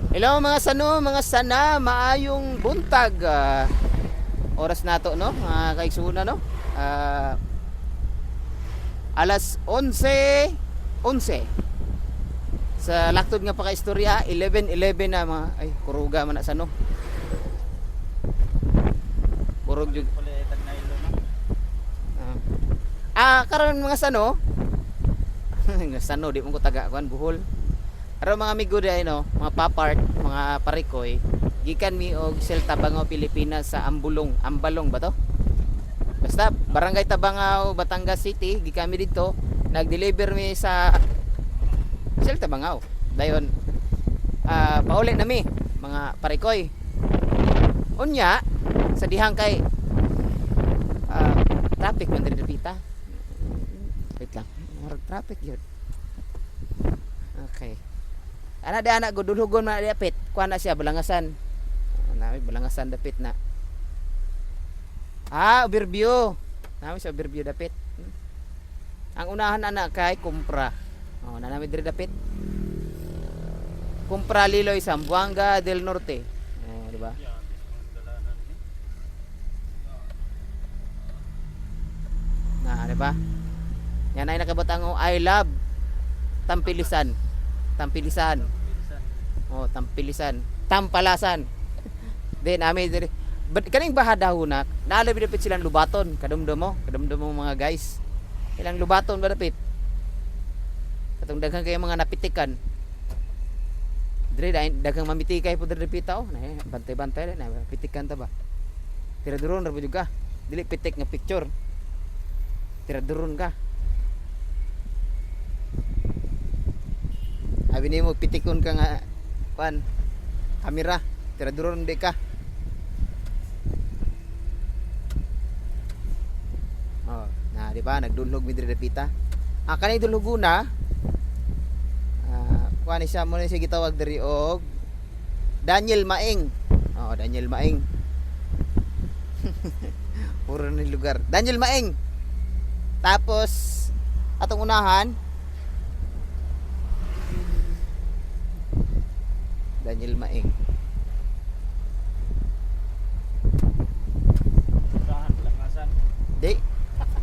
Hello mga sano, mga sana, maayong buntag. Oras nato no, mga kaigsuuna no. Alas 11:11. Sa laktod nga paka-istorya, 11:11 na mga ay kuruga man na sano. Kurog jud. Karon mga sano. Nga sano di mo ko taga kuan Bohol. Pero mga amigo dai no, mga papart, mga parikoy, gikan mi og Sel Tabangaw, Pilipinas sa Ambalong ba to? Basta Barangay Tabangaw, Batangas City, gikan mi didto, nag-deliver mi sa Sel Tabangaw. Dayon pauli na mi mga parikoy. Unya sa dihang kay traffic man diri pita. Wait lang. Traffic yun. Okay. Ana di anak gudulhugon man dapit. Kuan na siya balangasan. Nami balangasan dapit na. Overview. Nami sa overview dapit. Ang unahan anak kay kumpra. Na nami diri dapit. Kumpra Liloy Zamboanga del Norte. Di ba? Di ba? Yan ay nakabutang I love Tampilisan. Tampilisan. Tampilisan. Tampalasan. Then ami diri kaning bahadahon na naalabi dapit silang lubaton, kadumdum mo mga guys. Ilang lubaton ba dapit? Katong daghang kay mga napitikan. Diri daghang mamitikay pud diri pitaw. Bantay-bantay na pitikan ta ba. Tira duron ra jud ka. Dili pitik nga picture. Tira duron ka. Abi nimo pitikon ka nga pan kamera, tira duron di ka. Di ba nagdulhog mi diri dapita. Kanay dulhoguna kuan siya mo ni siya gitawag diri og Daniel Maeng. Daniel Maeng. Puro ni lugar. Daniel Maeng. Tapos atong unahan Daniel Maeng.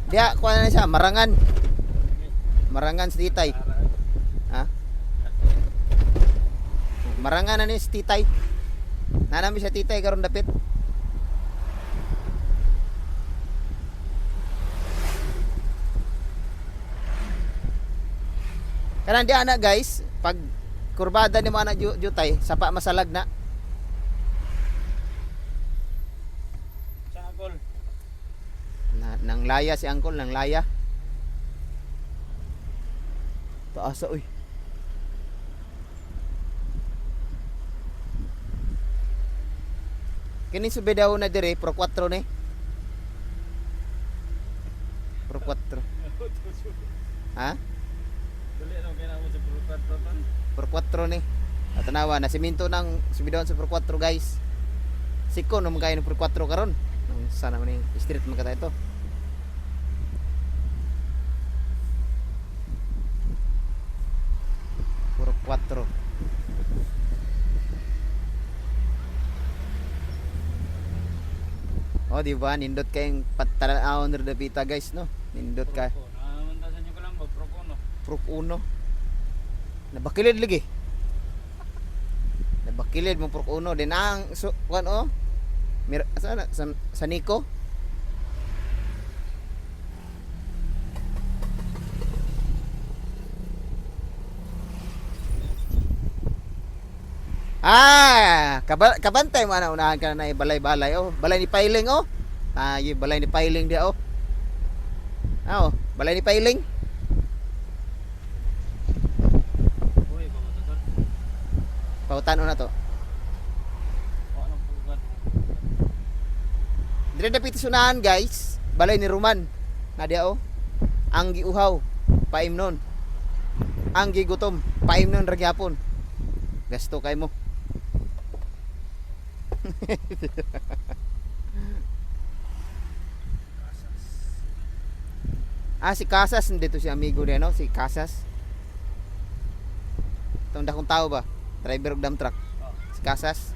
Dia kuha na siya, Marangan. Marangan si Titay. Marangan na ni si Titay. Nanami siya Titay karon dapit. Kanan di anak guys, pag kurbada ni mga jutay, sapa masalag na. Nang laya si Angkol, nang laya. Taasa uy. Kini subedaw na dire pro 4 ni. Pro 4. Dali lang kaya mo sa pro 4 pan. Pro 4 ni. Tanawa na siminto nang subedaw sa pro 4 guys. Siko no magkaya ng pro 4 karon. Nang sana man ni street magkata ito. Pro 4. Di ba nindot kayong patalaon na dapita guys no. Nindot ka. Namantasan niyo ko lang ba Pro 1. Nabakilid lagi. Nabakilid mo Pro 1 din ang kuan sa Nico. Kabantay mo na unahan ka na balay-balay balay ni Pailing yung balay ni Pailing dia balay ni Pailing. Uy, babatasan. Pautan na to. Anong pugat? Dire dapit sunahan guys, balay ni Roman. Na dia ang giuhaw, paimnon. Ang gigutom, paimnon ra gyapon. Gasto kay mo. Si Casas nandito si amigo niya no, si Casas. Itong dakong tao ba? Driver og dump truck. Kasas.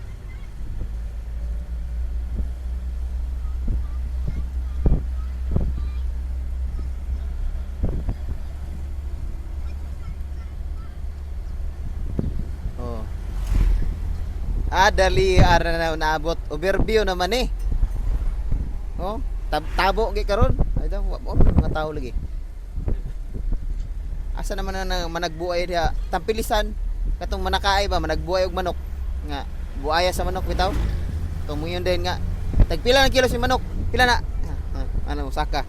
Oh. Dali ara na naabot overview naman eh. Oh, tabo gi karon. Ay daw wa mo mga tao lagi. Asa naman na managbuay diha tampilisan katong manakaay ba managbuay og manok nga buaya sa manok bitaw. Tumuyon din nga tagpila na kilo si manok? Pila na? Ano saka?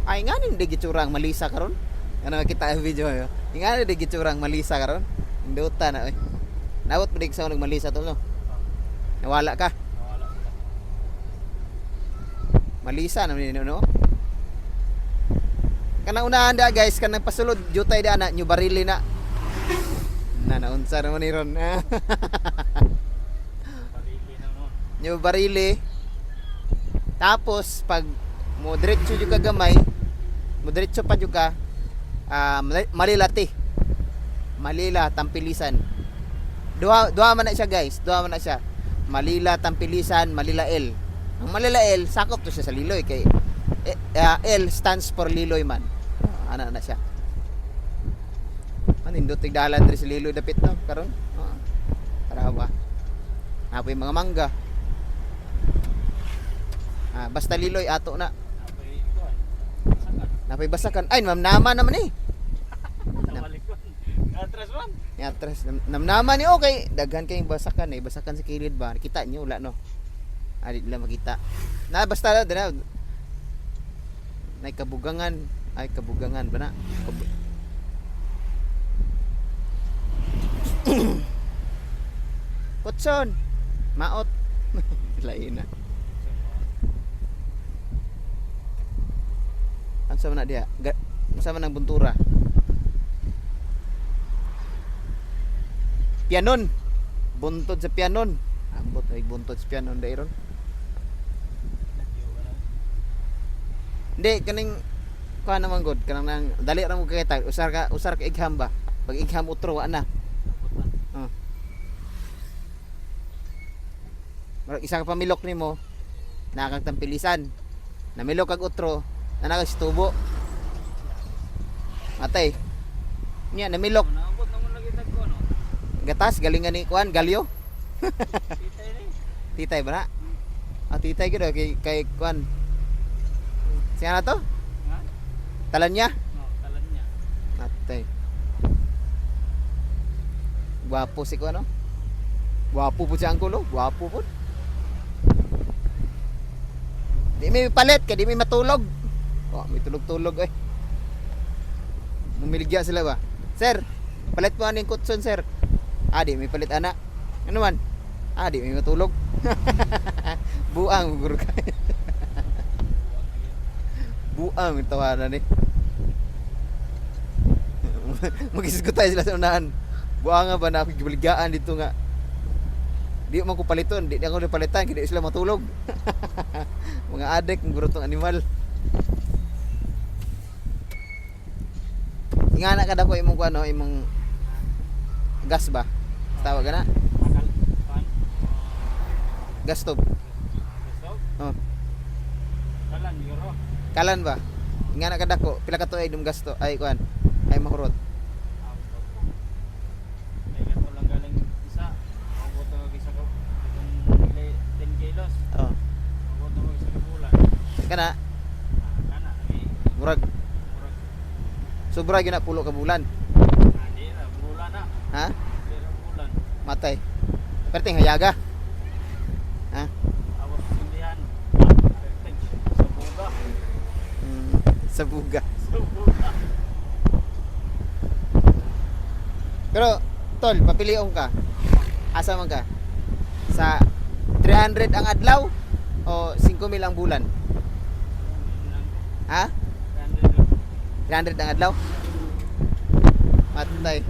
Ay nga ning di gitsurang malisa karon. Ano makita ang video yo. Nga di gitsurang malisa karon. Induta na oy. Nawot mo sa nagmalisa to no. Nawala ka. Nawala sila. Malisa na no. Kanang unahan da guys, kanang pasulod jutay da na New Barili na. Naunsa naman ni ron. Parili na no. New Barili. Tapos pag mo diretso jud ka gamay, mo diretso pa jud ka Malilati. Malila Tampilisan. Duha man na siya guys, duha man na siya. Malila Tampilisan, Malila L. Ang Malila L sakop to siya sa Liloy kay L stands for Liloy man. Ana na siya. Manindot tigdalan diri sa Liloy dapit no karon. Tarawa. Napoy mga mangga. Basta Liloy ato na. Napay kuan. Sakan. Napoy basakan. Ay mamnama naman eh. Nawalikon. Atras man. Yatras namnama ni okay, daghan kayong basakan eh, basakan sa kilid ba. Kita niyo wala no. Adi lang makita. Na basta na dina. Nay kabugangan, ay kabugangan ba na? Kutson. Maot. Lain na. Ansa man na dia? Unsa man ang buntura? Pianon. Buntod sa pianon. Ambot ay buntod sa pianon dairon. Hindi kaning kuha naman god kanang nang dali ra mo kakita usar ka igham ba? Pag igham utro wa na. Marag isa ka pamilok nimo nakag tampilisan. Namilok kag utro na tubo. Atay. Nya namilok Naabot naman lagi tagko no. gatas galingan ni kuan galyo. Titay ni. Titay ba na? Titay gid kay kuan. Siya na to? Nga? Talan niya? No, talan niya. Atay. Gwapo si kuan no? Gwapo po siya ang kulo, gwapo po. Di may palit, kaya di may matulog. May tulog-tulog eh. Mumiligya sila ba? Sir, palit mo aning kutson sir. Di may palit anak. Ano man? Di may matulog. Buang guru ka. Buang yung tawanan eh. Mag-isgutay sila sa unahan. Buang nga ba na ako gibaligyan dito nga. Di man ko paliton, di ako palitan, hindi sila matulog. Mga adek ng gurutong animal. Nga na kada ko imong kuano, imong gas ba? Tawag na? Akal pan. Gas stove. Gusto? Oh. Talan yoro. Kalan ba? Nga na kada ko, pila ka tuig dum gas to ay kuan. Ay mahurot. May gato lang galing isa. Abot ko isa ko. Itong 10 kilos. Oh. Abot ko isa ka bulan. Kana Kana ni murag murag. sobra gyud na pulo ka bulan. Di ra bulan na. Ha? Di ra bulan. Matay. Perting hayaga. Ha? Abot sindihan. Perfect. Sa buga. Sa buga. Sa buga. Pero tol, papilion ka. Asa man ka? Sa 300 ang adlaw o 5,000 ang bulan? Ha? 300 ang adlaw? Matay.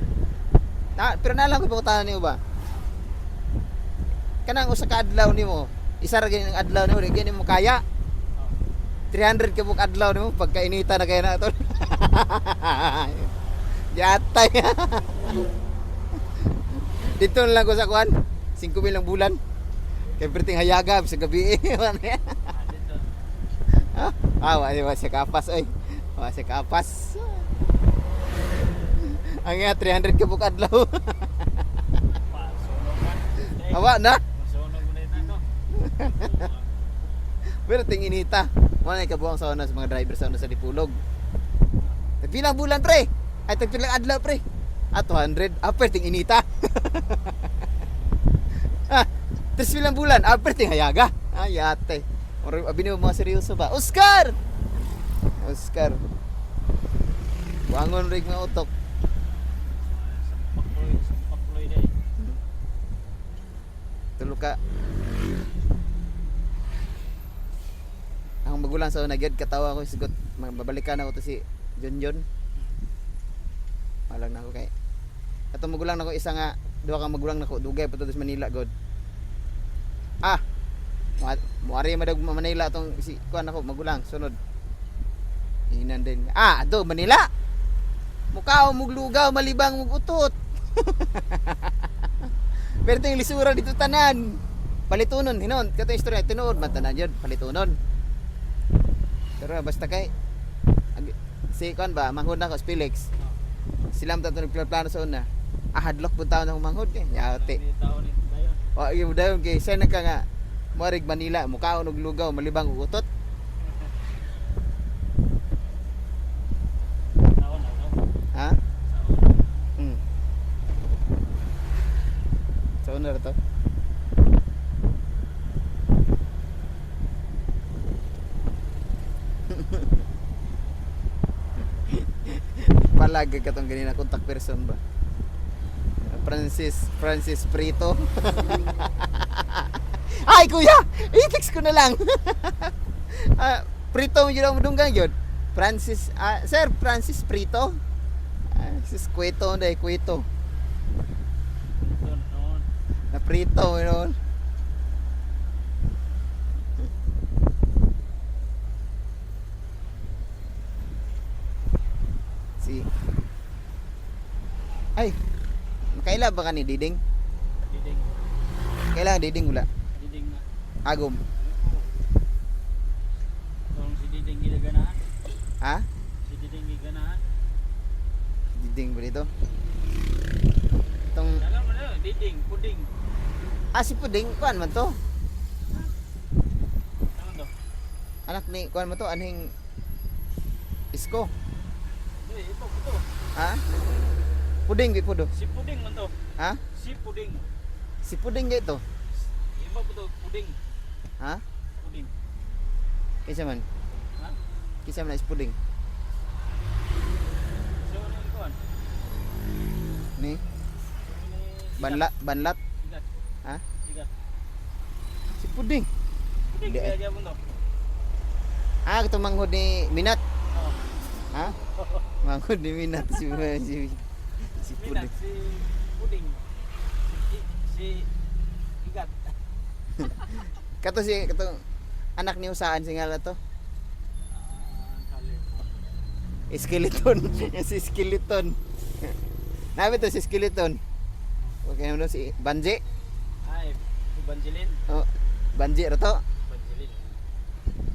Pero nalang ko pangutanan niyo ba? Kanang usa ka adlaw nimo, isa ra gyud ang adlaw nimo, di mo kaya. 300 ka buk adlaw nimo pagkainita na kaya na tol. Yatay. Dito na lang ko sa kuan. 5,000 lang bulan. Kay perting hayaga sa gabi. Dito. Wala siya kapas oy. Wala siya kapas. Ang nga 300 ka bukad law. Sunog man. Awa na. Sunog mo na ito, no? Pero ting inita. Wala ka buang sa mga driver sa sa Dipulog. Tagpilang bulan pre. Ay tagpilang adlaw pre. 200. Perting inita. 3 bulan. Perting hayaga. Yate. Or abini mo mga seryoso ba? Oscar. Wangon rig nga utok. Pakloy day. Tulo ka. Ang magulang sa una gyud katawa ko sigot babalikan ako to si Junjun. Malang na ako kay. Ato magulang nako isa nga duha ka magulang nako dugay pa to sa Manila god. Muari madag Manila tong si kuan ako magulang sunod. Inan din. Do Manila. Mukhaw muglugaw malibang mugutot. Pero ting lisura dito tanan. Palitunon hinon kato istorya tinuod man tanan jud palitunon. Pero basta kay si kuan ba manghod na ko Felix. Sila man tato nagplano sa una. Hadlok pud taon akong manghod kay. Yate. Taon ni dayon. Iyo dayon kay sa nagka nga muarig Manila mukhaw og lugaw malibang utot. Taon na, no? Ha? Sa una ra to. Palag ka tong ganina contact person ba? Francis Prito. Ay kuya, i-text ko na lang. Prito mo yun ang dunggang yun. Sir Francis Prito. Sis Cueto na Cueto. Noon. Na Prito mo yun. Ay, kaila ba ka ni Diding? Diding. Kailangan Diding wala. Diding na. Agom. Kung si Diding giganahan. Ha? Si Diding giganahan. Diding ba dito? Itong Alam mo na, Diding, puding. si Puding, kuan man to. Ano to? Anak ni kuan man to, aning Isko. Iba po to. Ha? Puding di pudo. Si puding man to. Ha? Si puding. Si Puding dito. Iba po to, puding. Ha? Puding. Kisa man. Ha? Kisa man is Puding. So, ano yung kuhan? Ni banlat. Sigat. Ha? Sigat. Si Puding. Puding, Hindi, kaya mo to. Ito manghod ni Minat. Oo. Ha? Manghod ni Minat si Minat, Puding. si puding. Si Igat. Kato anak ni usaan singala to. Skeleton. Si Skeleton. Nabi to si Skeleton. Okay naman si Banji. Ay, si Banjilin. Oh, Banji ra to. Banjilin.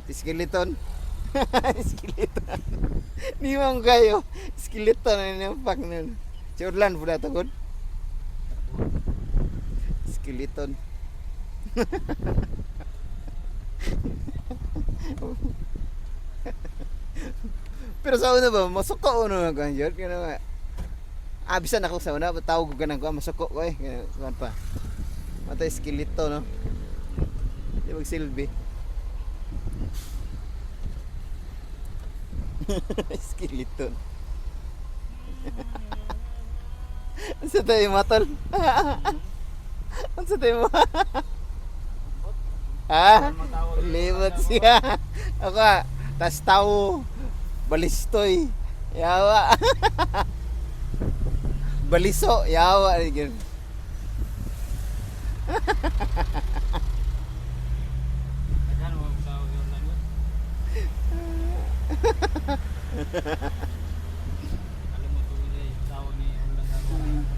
Si Skeleton. Skeleton. Ni mo kayo. Skeleton na yung pak nun. Si Orlan po na to good. Skeleton. Pero sa una ba, masuko uno na kanjot. Kaya nga, abisan ako sa una, tawag ko ganang ko, masuko ko eh. Kaya pa. Matay Skeleton, no? Di magsilbi. Skeleton. Ano sa tayo matol? Ano sa tayo mo? Ha? Limot siya. Ako tas tao. Balistoy. Yawa. Baliso. Yawa. Nagano mo tawag yung langot? Alam mo ito,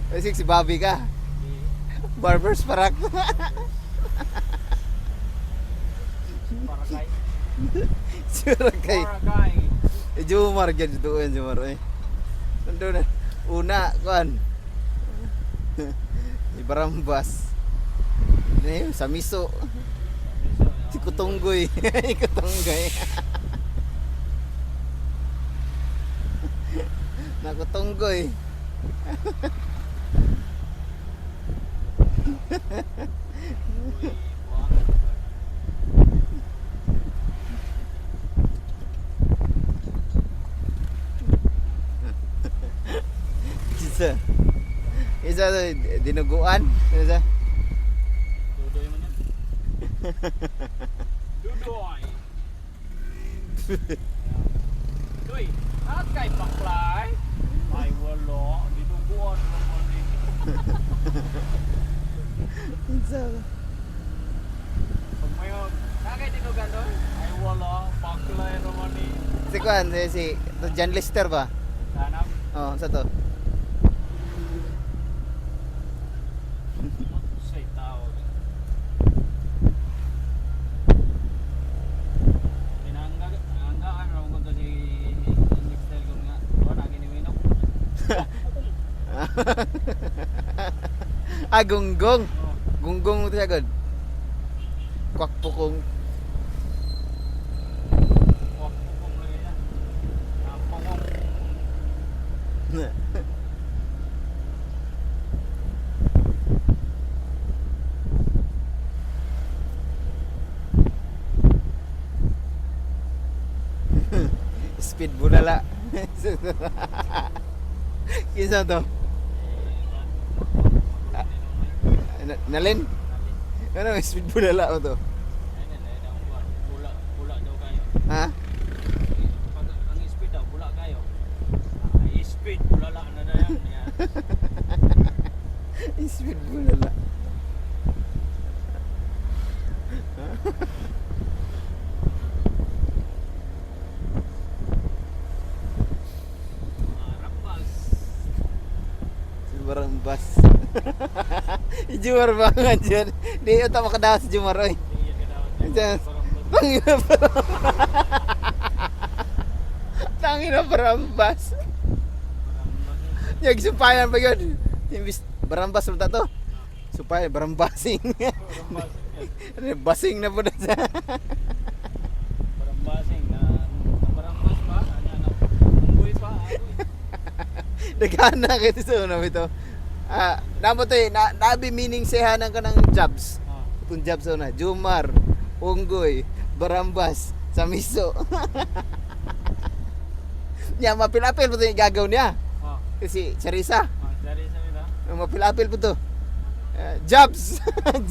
Kasi si Bobby ka. Di, Barber's Parak. Paragay. Sura kay. Paragay. Jumar gyud doon Jumar eh. Nandun na. Una kuan. Si Barambas. Nah, sa miso. Si Kutunggoy. Kutunggoy. Na Kutunggoy. Uy, buang. Isa. Isa dinuguan. Isa. Dudoy man yan. Dudoy. Duy, at kay paklay. Ay wala, dinuguan naman eh. Isa. Pag may kagay dinugan doon, ay wala, paklay naman eh. Si kuan si John Lester ba? Tanap, Oh, sa to. say tao. Pinanggaan raw ko to si Nixtel ko nga. Doon, naging iwinom. Ah, gunggong. Oh, Gunggong mo siya god. Kwak pukong. wak, pukong lagi yan. Pukong. Speed bulala. Kinsa to? Nalin? Ano speed bulala mo to? Bula daw kayo. Ha? Pag ang speed daw, bula kayo. Ay, speed, bulala na na yan. Yan. Speed bulala. Rambas. Si Barambas. Jumar banget dyan. Di utak makadawas si Jumar oy. Tingin ka daw. Yes. Parambas. Tangina Barambas. Yung sumpayan pa yun. Imbis Barambas mo to. Supaya Barambasing. Parambas. Basing na po na sa. Parambasing na parambas pa. Ano, unggoy pa. Nagana kita sa una ito. Ah, namo to eh, nabi meaning sehanan ka ng jobs. Ah, Itong jobs sa una. Jumar, Unggoy, Barambas, Samiso. Nya mapil-apil po ito yung gagaw niya. ah, Kasi Charissa. dari sa nila. Mapil-apil po ito. Jobs.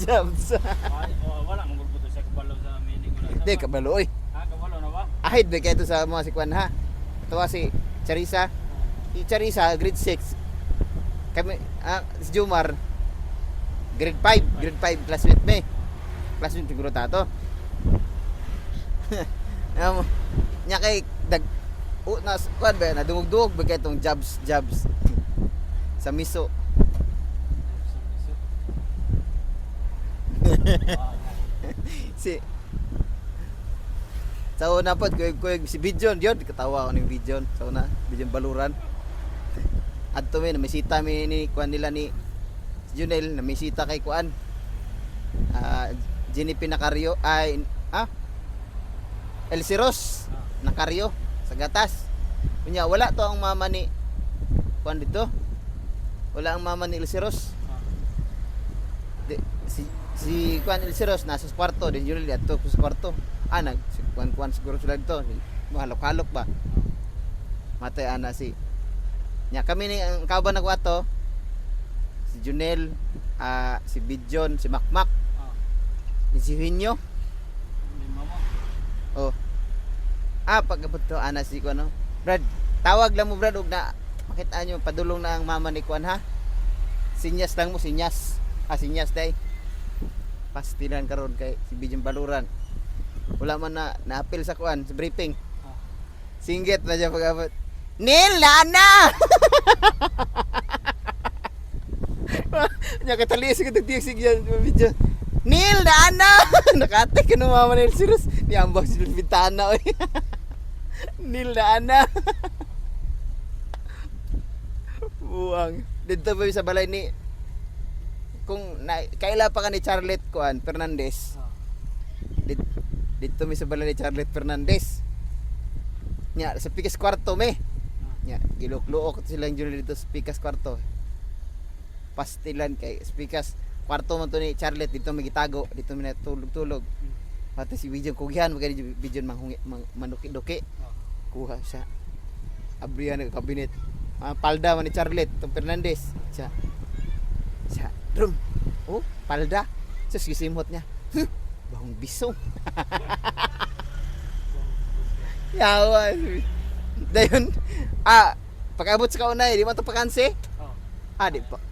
Jobs. Ay, wala mong gulpo to sa kabalo sa meaning ko na. Hindi, kabalo oy. Ah, kabalo na ba? Ahid ba kayo ito sa mga si Kwan ha? Ito si Charissa. Si Charissa, grade 6. Kami, si Jumar, grade 5. Grade 5, classmate me. Classmate siguro tato. Nya kay nas Kwan ba, nadungog-dungog ba kayo itong jobs. Sa miso. Si sa una po, si Bijon, yun, katawa ko ng Bijon. Sa una, Bijon Baluran. At may namisita ni Kuan nila ni si Junel, namisita kay Kuan. Jenny Pinacario, Elsie Ross, Nacario, sa gatas. Kunya, wala to ang mama ni Kuan dito. Wala ang mama ni Elsie Ross. Si Kuan Elsie Ross nasa kwarto, din Junel dito sa kwarto. Si Kuan siguro sila dito. Mahalok-halok ba? Matay ana si nya kami ni ang kauban nagwato si Junel, si Bijon, si Makmak, si Hinyo. Oh. Pagkabot to ana si ko no. Brad, tawag lang mo Brad og na makita nyo padulong na ang mama ni Kuan ha. Sinyas lang mo, sinyas. Sinyas day. Pastilan karon kay si Bijon Baluran. Wala man na-appeal sa Kuan sa briefing. Singgit na siya pagabot. Nil, Lana! nakatalis ko tagtigsig yan video. Neil na ana. Nakate ka no mama Neil serious. Niambak sa bintana oy. Neil na ana. Buang. Dito ba sa balay ni kung kaila pa ka ni Charlotte Kuan Fernandez. Dito mi sa balay ni Charlotte Fernandez. Nya sa pikas kwarto me. Nya gilukluok sila yung dito sa pikas kwarto. Pastilan kay pikas kwarto man to ni Charlotte dito may gitago, dito may natulog-tulog. Pati si Vision kugihan magani Vision manuki-duki. Kuha siya. Abrihan ng kabinet. Palda man ni Charlotte tong Fernandez. Siya. Drum. Oh, palda. Sus gisimot niya. Bahong bisong. Yawa. Dayon. Pag-abot sa kaunay, di mo to pakansi? Di pa.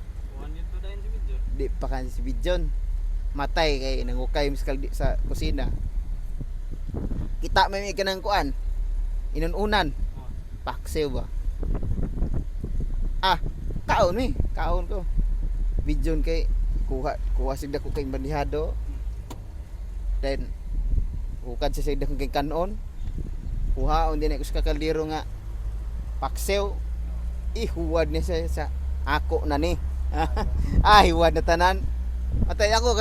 Di pakansi si Bijon. Matay kay nangukay sa kusina. Kita may kanang kuan. Inununan. Paksiw ba? Kaon mi. Kaon ko. Bijon kay kuha sigda ko kay bandihado. Then hukad sa sigda ko kay kanon. Kuhaon din ako sa kakaldiro nga paksiw. Ihuwad niya sa ako na ni. Hiwad na tanan. Matay ako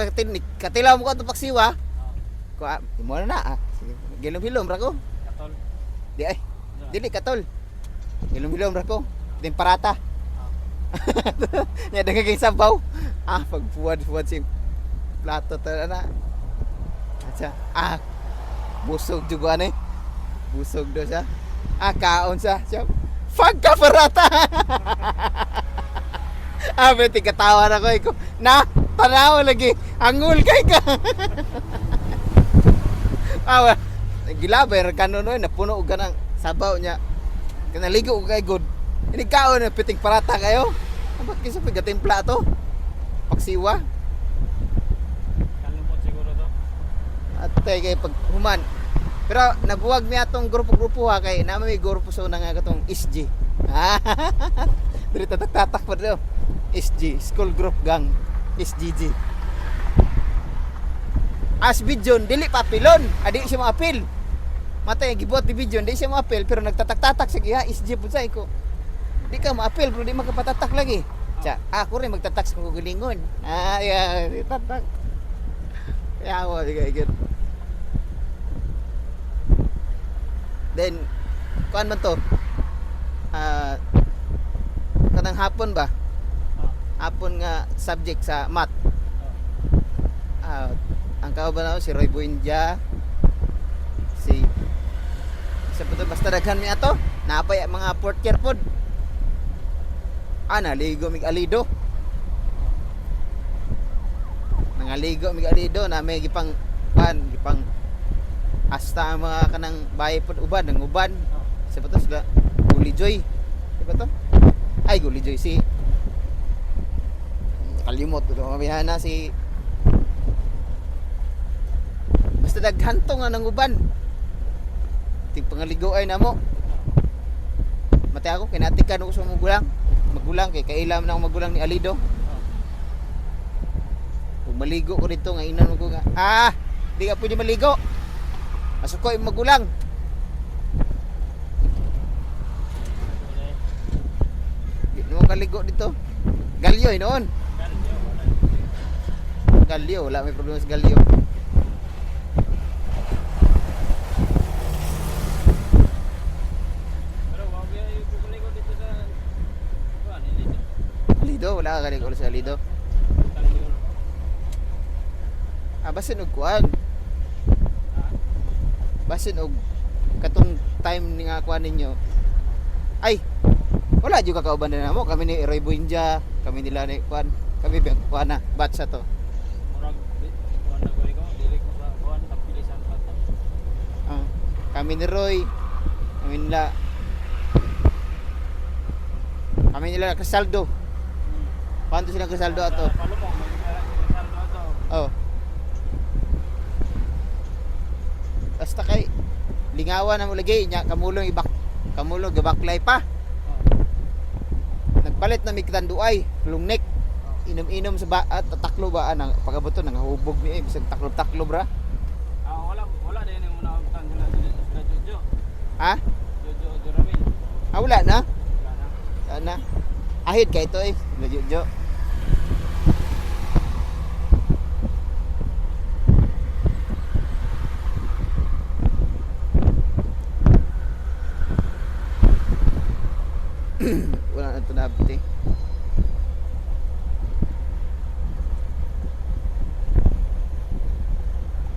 katilaw mo ko itong paksiwa. Imo na. Sige. Gilom-hilom ra ko. Katol. Dili katol. Gilom-hilom ra ko. Din parata. Nya dagay sabaw. Pagpuwad-puwad si plato ta na. Busog juga ni. Busog do siya. Kaon siya. Fagka parata. Beti katawa na ko. Na, tanaw lagi. Angul kay ka. Gilabay ra kanon oy napuno og kanang sabaw niya. Kanaligo og kay god. Ini kaon na piting parata kayo. Bakit kisa pagatimpla to? Paksiwa. Kalimot siguro to. Atay kay paghuman. Pero nabuwag mi atong grupo-grupo ha kay na may grupo so na nga katong SG. Diri tatak-tatak pa daw. SG, School Group Gang, SGG. As Bijon dili pa apilon, adi siya maapil. Matay gibot ni Bijon, di siya maapil pero nagtatak-tatak sa giha SG pud say ko. Di ka maapil pero di makapatatak lagi. Ako rin magtatak sa gugulingon. Tatak. Yawa digay. Then kuan man to? Kanang hapon ba? Hapon nga subject sa math. Ang kauban ako si Roy Buendia, sa puto basta daghan mi ato, napay mga fourth year pod. Naligo mig alido. Nangaligo mig alido na may gipang hasta ang mga kanang bahay pod uban, ng uban. Sa puto sila Guli Joy. Diba to? Ay, Guli Joy si kalimot ko mamihana si basta daghantong nga ng uban ting pangaligo ay namo mati ako kinatikan ko sa magulang kay kailam na ako magulang ni Alido kung maligo ko dito nga inan ko nga di ka pwede maligo masuk ko yung magulang di mo kaligo dito galyo noon Galyo, wala may problema sa Galyo. Pero wag yung bumalik ko dito sa Lido. Lido, wala ka galing sa Lido. Basin og kuan. Basin og katong time ni nga kuan ninyo. Ay, wala juga kauban na mo. Kami ni Roy Buendia, kami nila ni kuan. Kami kuan na, batch sa to. Kami ni Roy, kami nila kasaldo. Paano sila kasaldo ato? Basta kay lingawan na mo lagi nya kamulong gabaklay pa. Nagpalit na mi tanduay, long neck. inom-inom sa ba at taklo ba anang pagabot to nang hubog ni bisag taklo-taklo bra. Wala din yung muna utang sila Jojo. Ha? Jojo Ramil. Wala na. Wala na. Wala na. Ahid kay to Jojo. Wala na ito na abti.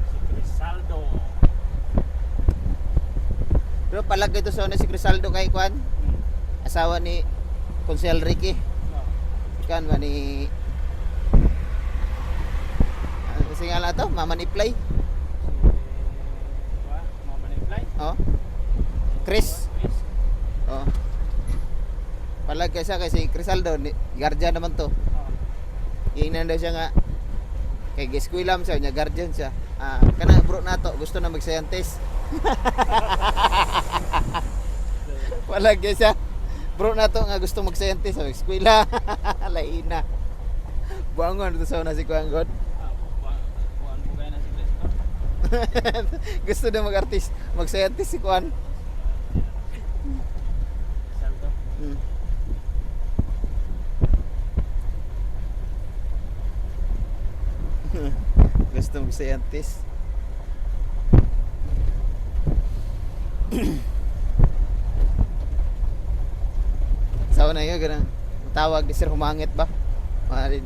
Si Crisaldo. Pero palagay ito sa si Crisaldo kay Kwan. Asawa ni Consel Ricky. No. Kan ba ni kasi nga lang ito, Mama ni Play. Mama ni Fly. Oh. Chris. Oh. Palagay siya kasi Crisaldo, guardian naman to. Ingnan daw siya nga kay giskwillam siya, niya guardian siya. Kana bro nato, gusto na mag-scientist. Palagay siya. Bro nato nga gusto mag-scientist sa eskwela. Laina. Buangon to sa una si Kuanggon. Buwan po kaya na si Cristo. Gusto na mag-artist, mag-scientist si Kuan. Crisaldo. Hmm. Gusto mag-scientist. Sa una yun, ganang tawag ni Sir Humangit ba? Mahalin.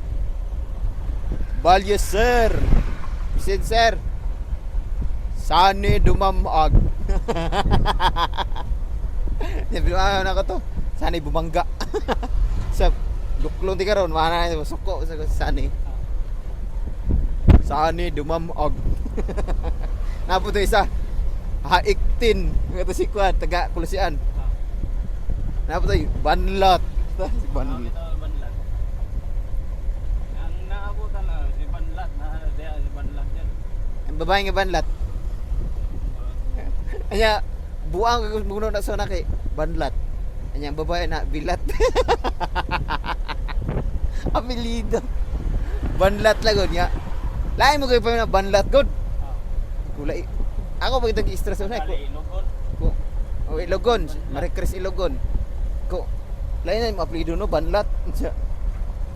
Balyo Sir! Bisin Sir! Sani dumamag. Nabilang na ko to. Sani bumangga. Sa luklong di karon mana suko sa sani. Sani dumamag. Napo to isa. Haiktin. Ito si Kwan, taga Kulasian. Napo to banlat. Si banlat. Banlat. Ang naabutan na si Banlat na si Banlat yan. Ang babae nga banlat. Anya buang gusto na sa kay banlat. Anya ang babae na bilat. Apelido. Banlat lagon niya. Lain mo kayo pa na banlat god. Kulay. Ako pag nag-stress na ko. Ilogon. Ko. O Ilogon, Maricris Ilogon. Ko. Lain na yung apelido no banlat. Siya.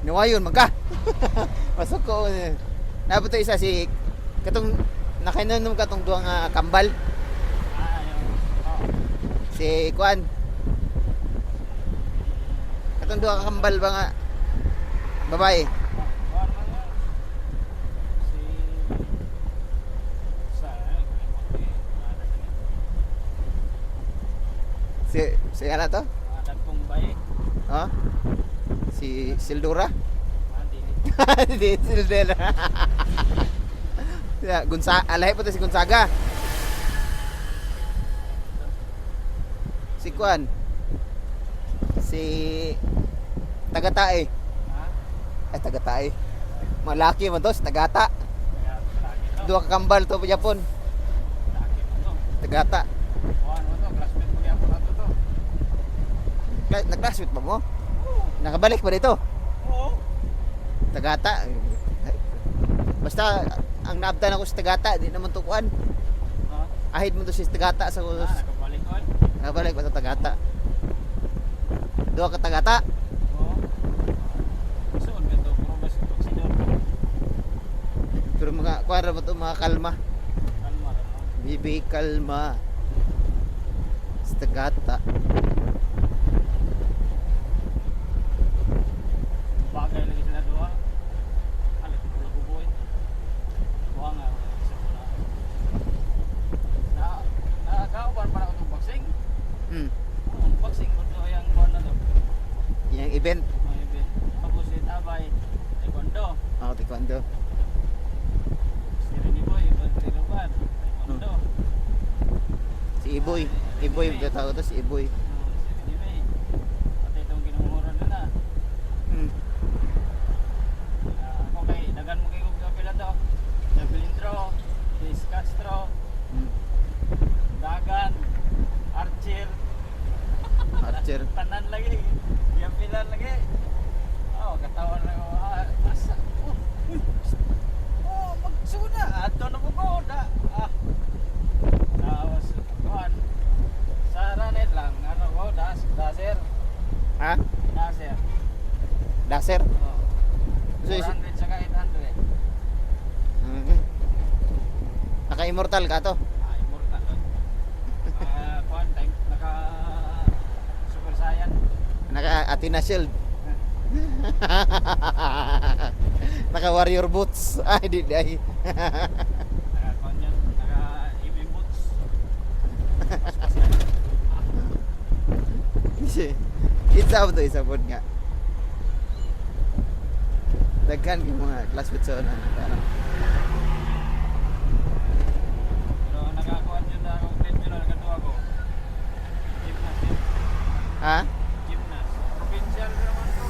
Niwayon magka. Pasok ko. Napot to isa si katong nakainom katong duang kambal. Si Kwan. Katong duha ka kambal ba nga babae? Si ano to? Dagkong bae. Oh? Si Sildura? Dili. Hindi, Sildura. Alahi po to si Gonzaga. Si Kwan. Si Tagatae. Ha? Tagatae. Malaki man to, si Tagata. Dua ka kambal to sa Japon. Laki mo to. Tagata. Kuhan mo to, classmate mo gyapon ato to. Nag-classmate ba mo? Nakabalik pa dito. Oo. Tagata. Basta ang naabdan ako sa Tagata, di naman to kuan. Ha? Ahid mo to si Tagata sa Nakabalik ko. nakabalik pa sa Tagata. Dua ka Tagata. Oo. Suon ka to, puro ba si Toxidor? Pero mga kuan ra mo to mga kalma. Kalma ra mo. Bibi kalma. Sa Tagata. Bagay lagi sila dua. Alit ko lang buboy. Kuha nga isa ko na. Nakakawan para ako boxing. Hmm. Boxing ko to yang kuha na to. Yang event. May event. Tapos si Tabay, taekwondo. Oh, taekwondo. Si Rini Boy, Bantiruban, taekwondo. Si Iboy. Iboy yung tawag to si Iboy. Si Rini May. Pati itong kinumuran na. Hmm. Ako kay, dagan mo kay kong kapila to. Nabilintro, Luis Castro, Hmm. Dagan, Archer, Archer. tanan lagi. Yapilan lagi. Oh, katawan na ko. Ha? Nasir. Daser? Oh. So, 400 saka 800. Mhm. Naka-immortal ka to. Immortal. Kuan time naka Super Saiyan. Naka-Athena Shield. Naka-warrior boots. Ay, di. Naka kuan yan, naka EV boots. Kita to isabot nga. Daghan yung mga classmates sa ano. Pero nakakuan yun na akong regional kadto ako. Gymnast yun. Ha? Gymnast. Provincial naman to.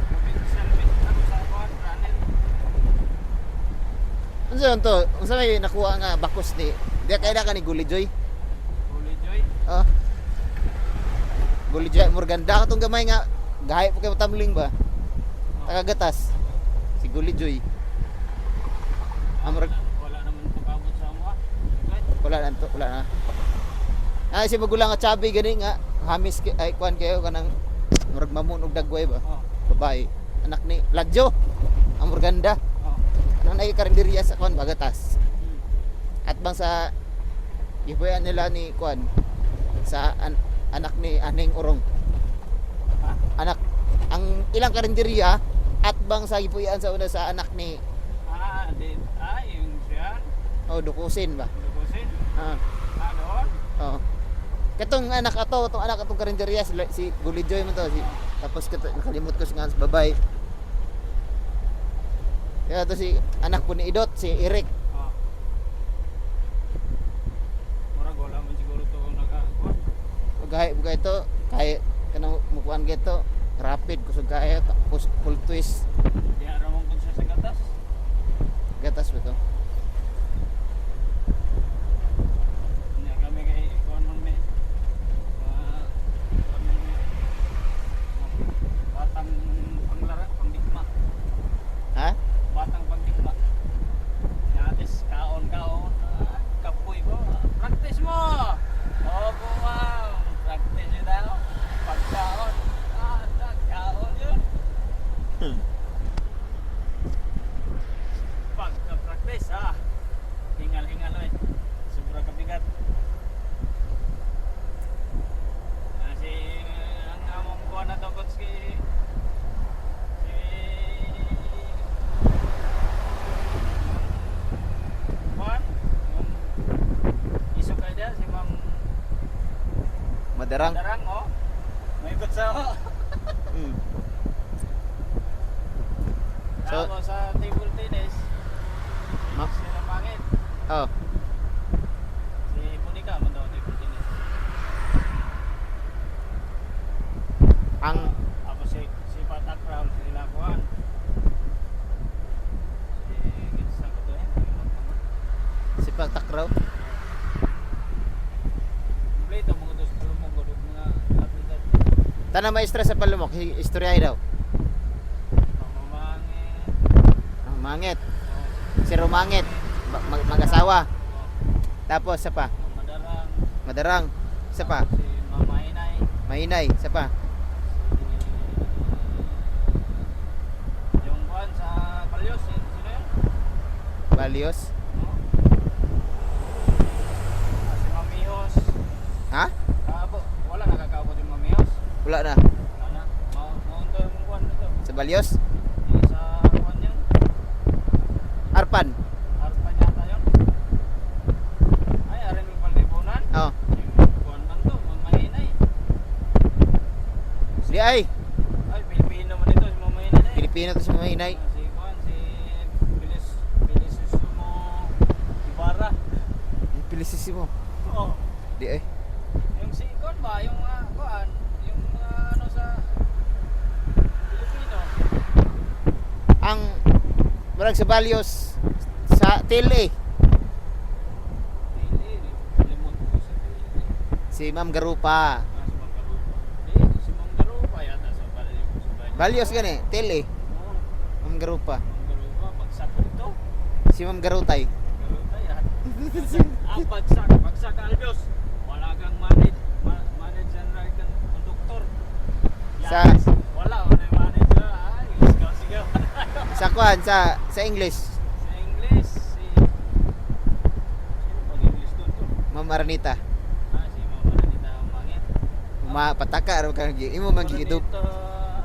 Provincial meet ako sa kuan runner. Unsa yun to? Unsa may nakuha nga bakos ni? Di kaya ka ni Guli Joy? Holy Joy. Oh. Guli Joy Morganda katong gamay nga gahay po kay tamling ba? Tagagatas. Si Guli Joy. Amor Wala naman pagabot sa amo. Okay. wala na to, wala na. Ah, si magulang nga chabi gani nga hamis ay kuan kayo kanang murag mamon og dagway ba? Oh. Babae. Anak ni Ladjo. Ang Morganda. Oh. Nang nagkarinderya sa kuan Bagatas. At bang sa ibuyan nila ni kuan sa anak ni Aning Urong. Ha? Anak ang ilang karinderya at bang sa ibuyan sa una sa anak ni Yung siya. Dukusin ba? Lukusin. Ah. Doon. Oh. Katong anak atong karinderya si Guli Joy man to tapos nakalimot ko nga sa babay. Kaya to si anak po ni Idot si Eric. Oh. Murag wala man siguro to kung nakakuan. Bugay ito kay kanang mukuan gito rapid kusog kaya tapos full twist Di ara mong kung siya sa gatas. gatas ba to? Nya kami kay kuan man may kuan man may batang panglara, pangdigma. Ha? Batang pangdigma. Yatis kaon. Kapoy mo. Practice mo. Opo, ma'am. Practice yun daw. Pagkaon. Kaon yun. Pagka-practice, ha. Hingal-hingal, eh. Sobrang kabigat. Kasi, ang among kuha na to, coach, Juan, iso kayo dyan, si Ma'am Madarang. Darang, oh. May ikot sa, oh. Mm. So, Tapos sa table tennis, Ma- si Ramangit. oh, Si Monica, man daw table tennis. ang Tapos si Patak Raul, si Lakuan. Si Gitsa ko to, si Pagtakraw. Kompleto mga dos, palumong ko mga atletas. Tanang maestra sa Palumok, istoryahay daw. Mamamangit. Ang mangit, Oh, si Rumangit, mag-asawa. oh, Tapos sa pa, Madarang. Madarang, sa pa, Si Mama Inay. Mainay, sa pa, Yung kuan sa Balyos, sino yun? Balios. Oh. Si Mamihos. Ha? Wala nakakaabot yung Mamihos. Wala na. Wala na. Maunto yung kuan nito. Sa Balios, Di sa kuan yun. Arpan. Arpan yata yun. Ay, arin yung pallibunan. Oh, Kuan man to, mamahinay. di ay. Ay, Pilipino man ito, si mamahinay. Pilipino to si Mainay. Si kuan, si Bilisumo Ibarra. Pilisissimo. Oo. Di ay. Yung si kuan ba, yung kuan, yung ano sa Pilipino. Ang marag sa Balios sa Tili, Dili, limot ko sa Dili. si Ma'am Garupa. Si Mang Garupa. Si Mang Garupa yata sa Balios. Balios gani, Tili. Oo, Ma'am Garupa. Mang Garupa, pagsak dito. Si Ma'am Garutay. Garupa yan. Pagsak Albios. Wala kang manage and right kang konduktor. Wala, wala yung manager. Ay, sigaw-sigaw. sa kuan sa English. Sa English, sino pag-English doon to? Ma'am Aranita. Si Mama Nanita Mangit. Pataka ro kang imo man gigidub.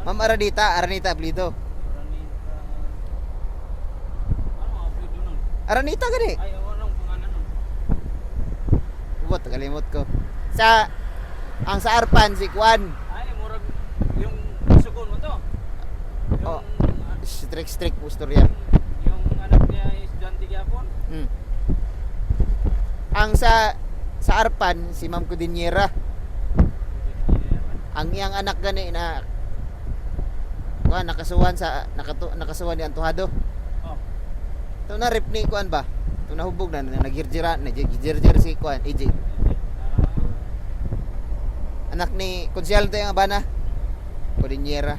Ma'am Aranita Ablido. Ranita. Ano ang apelido nun? Aranita gani. Ay, anong pangalan nun? Ubot kalimot ko. Ang sa Arpan si Kuan. Ay, murag yung sukon mo to. Yung, Oh. Strict pusturya. yung anak niya is John Tigapon. Hmm. Ang sa Arpan si Ma'am Cudiniera. Ang iyang anak gani na kuan nakasuhan nakasuhan ni Antuhado. Oh. To na rip ni kuan ba? To nahubog na nagirjira si kuan EJ. Anak ni Konsyal to yung abana. Cudiniera.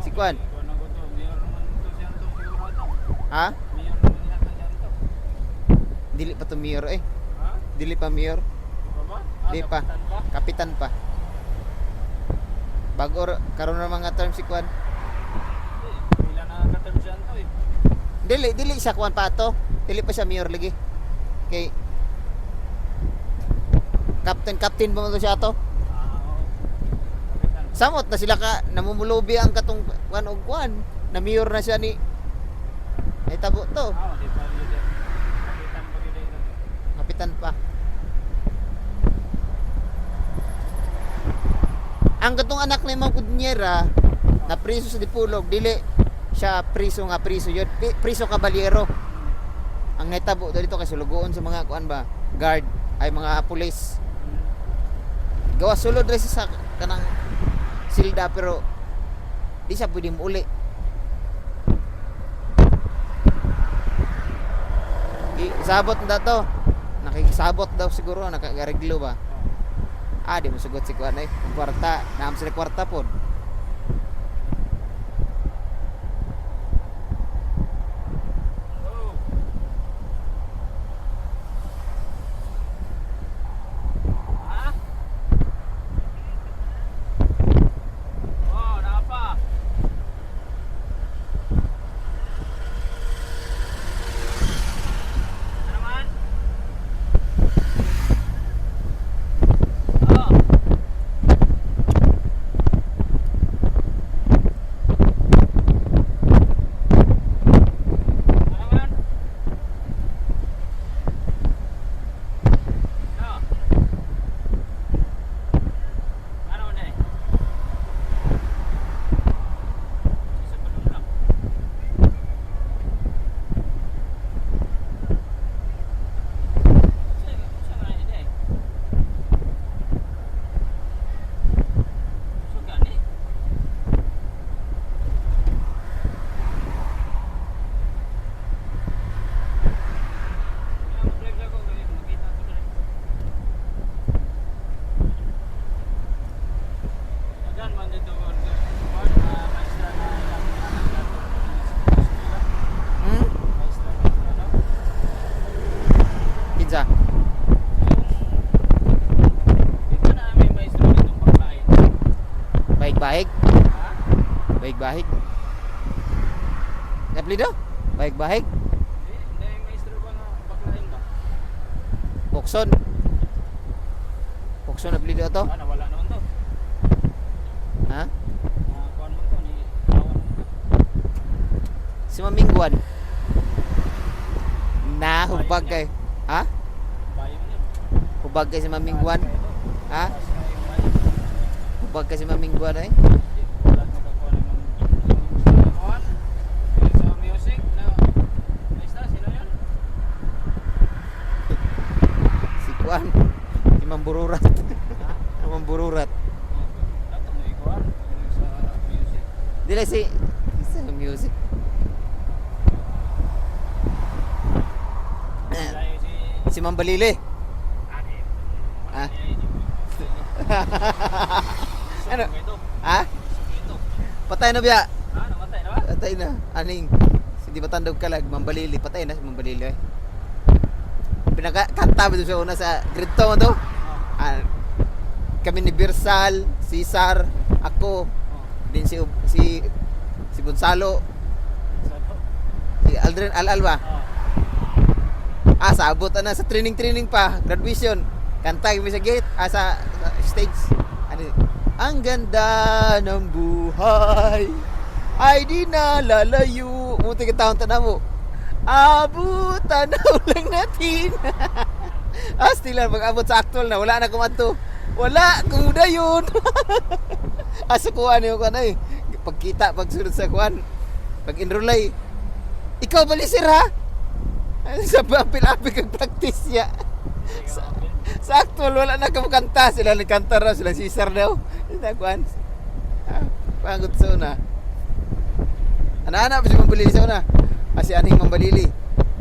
Si Kuan. Mayor naman to siya to sigurado. Ha? Mayor naman yata siya to. Dili pa to mayor eh. Ha? Dili pa mayor. Di ba ba? Di pa. Kapitan ba? Kapitan pa. Bago karon na mga term si Kuan. Pila na ka-term siya to eh. Dili siya Kuan pa to. Dili pa siya mayor lagi. Kay Captain mo to siya to. Oo. Kapitan. Samot na sila ka namumulubi ang katong Kuan og Kuan. Na mayor na siya ni tabo to. Di pa leader. Kapitan pa gid ito. Kapitan pa. Ang katong anak ni Ma'am Cudiniera na priso sa Dipulog, dili siya priso yun. Priso kabalyero. Ang netabo dito kasi lugoon sa mga kuan ba, guard ay mga pulis. Gawa sulod rin sa kanang silda pero di siya pwedeng uli. Sabot na to. Nakikisabot daw siguro, nakareglo ba? Di mo sugot si kuan ay kwarta, naam sila kwarta pod. Oh. Ha? Oh, napa? Ano naman? Oh. Ano naman? No. Ano na eh? Isa pa lang. Sa nga ini eh. Sa gani? Kaya mag-vlog ako ngayon, makita ko na rin. Agan man dito ko maestra na ilang Hmm? maestra na ano? Kinsa? Dito na may maestro ditong panglain. Bahig-bahig. Ha? Bahig-bahig. Naplido? Bahig-bahig. Hindi may maestro ba nga panglain ba? Pokson. Pokson naplido to. Nawala naman to. Ha? Kuhan mo to ni Awan mo to. Si Mamingguan. Hubag kay. Ha? Bayo niya. Hubag kay si Mamingguan. Ha? Hubag kay si Mamingguan ay. Wala nakakuha ng kuhan. Sa music na maestra, sino yun? Si Kuan. Si Mambururat. Ha? Mambururat. Dato mo ikuhan sa music. Dili si sa music. Layo Si si Mambalili. Adi. Ah. Ano? Ano? Ha? Ito. Patay na biya. Namatay na ba? Patay na. Aning. Si di ba tandog kalag Mambalili. Patay na si Mambalili. pinakakanta ba ito sa una sa grade 2 mo to? Ah, kami ni Birsal, Cesar, ako, din si Gonzalo, si Aldrin Al-Alba. Sa abot na sa training pa, graduation. Kanta kami sa gate, sa stage. Ano, ang ganda ng buhay ay di na lalayo. Munti ka taon na mo. Abutan na lang natin. Still pag-abot sa actual na wala na kumanto. Wala, kuda yun. Asa kuha niyo ka na eh. Pagkita, pagsunod sa kuhan. Pag-enroll ay, ikaw balisir ha? Sa apil-apil kag practice ya. Sa actual, wala na kamukanta. Sila nagkanta raw, sila Cesar daw. Ito kuhan. Pangot sa una. Anak-anak pa siya mambalili sa una. Kasi aning mambalili.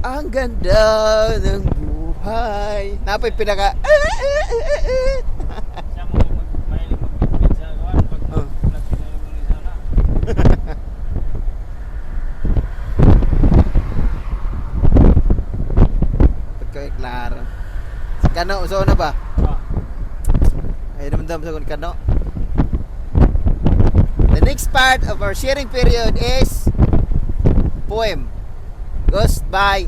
Ang ganda ng buhay. Napay pinaka... Siya mo mahilig magbitbit sa kuwan pag nagsinulong ni sana. Pagkawin klaro. Si Kano, usaw na ba? Ay naman daw sa Kano. The next part of our sharing period is poem. Goes by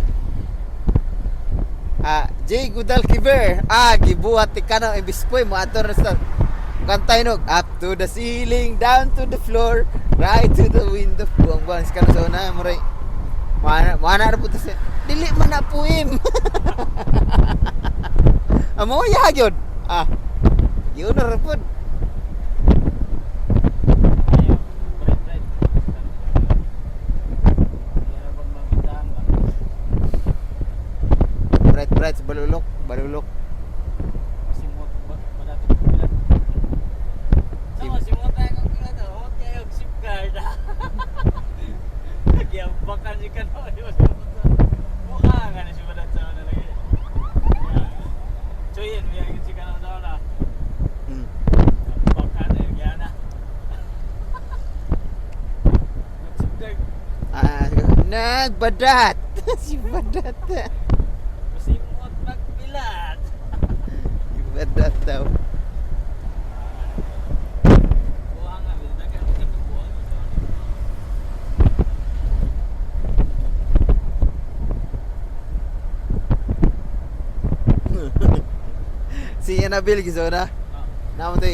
J. Gudalquiver. Gibuhat ti Kano imbis poem mo ato na sa kantay nog up to the ceiling, down to the floor, right to the window. Buang-buang si Kano sa una mo ray. Mana na po to siya. Dili man na poem. Amo ya gyud. Yun na rapod. Bright balulok. Masimot ba dapat bilat. Sama simot tayo kung bilat. Okay, og safeguard. Giambakan si Kano. Mukha nga na si Badat sa una lagi. Choyin, may si Kano sa una. Ambakan na yung yana. Safeguard. Nagbadat. Si Badat. Masimot magbilat. Si Badat daw. Buha nga, dagan mo ito buha. Si Annabelle gisona. Namo to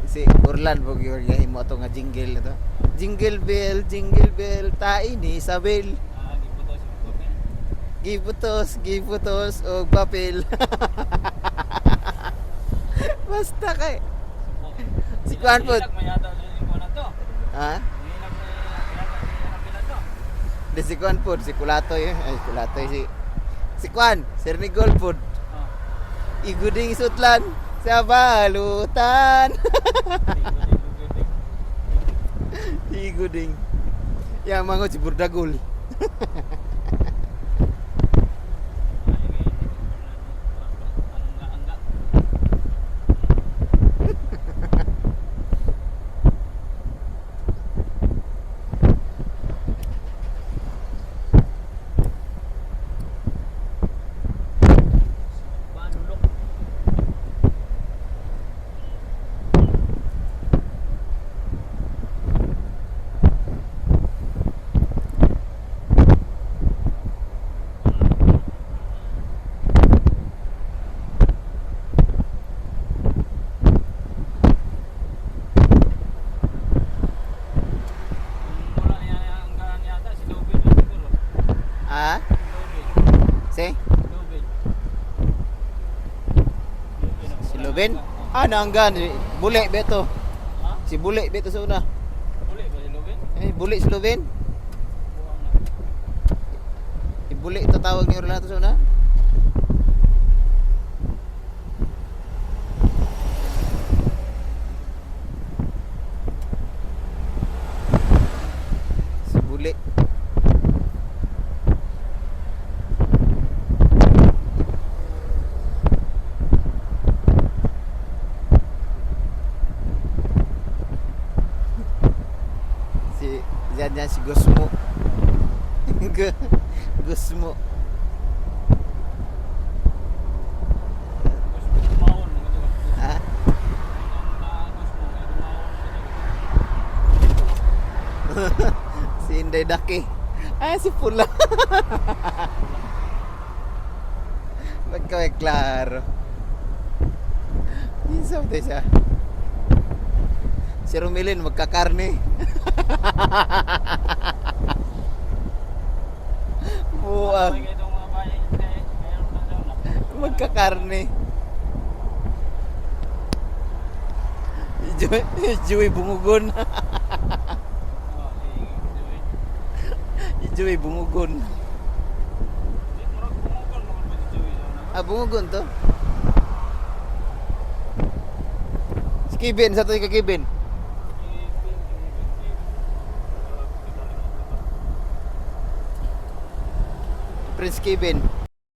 si Orlan pag yung mo to nga jingle na to. Jingle bell, taini sa bell. Gibutos og papel. Basta kay. Si Kwan po. Ha? Di si Kwan po, si Kulatoy. Ay, Kulatoy si Kwan, Sir Nicole po. Iguding sutlan sa balutan. Iguding. Yang mangot si Burdagul. Ben? Nanggan bule beto. Si bule beto sa una. Bule ba si Loben? Bule si Loben. Bule ito tawag ni Orlando sa una. Si bule. Yan si Gusmo. Gusmo. daki. Ah, si Pula. Magkaway klaro. Isa tayo siya. Si Romilin magkakarne. Buwag. May itong mga bayan, mayroon na daw na. Magkakarne. Joey bungugon. Oh, eh, Joey bungugon. Di murag bumukol mo ba si Joey daw na? Ah, bungugon to. Si Kevin, sa to si Kevin. Prince Kevin.